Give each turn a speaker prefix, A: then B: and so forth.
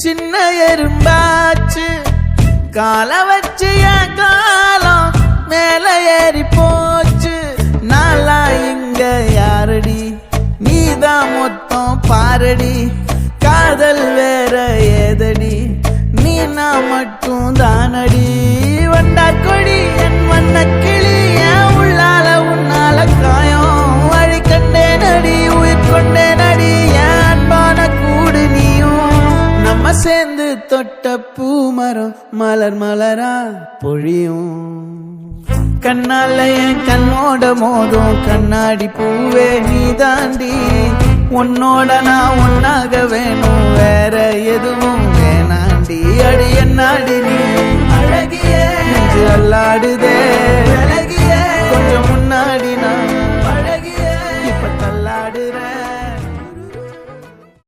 A: சின்ன எறும்பாச்சு கால வச்சு என் காலம் மேல ஏறி போச்சு. நாளா இங்க யாரடி நீதான் மொத்தம் பாரடி. காதல் வேற ஏதடி நீ நான் மட்டும் தானடி. வண்டா கொடி என் வண்ண கிளி என் உள்ளால உன்னால காயம் வழி கண்டே நடி உயிர் கொண்டே நடி என் அன்பான கூடு நீயும். நம்ம சேர்ந்து தொட்ட பூமரம் மலர் மலரா பொழியும். கண்ணால என் கண்ணோட மோதும் கண்ணாடி பூவே நீ தாண்டி. உன்னோட நான் ஒன்னாக வேணும் வேற எதுவும் வேணாண்டி. அடி என்னாடி நீ அழகியே அல்லாடுதே அழகியே கொஞ்சம் முன்னாடி நான்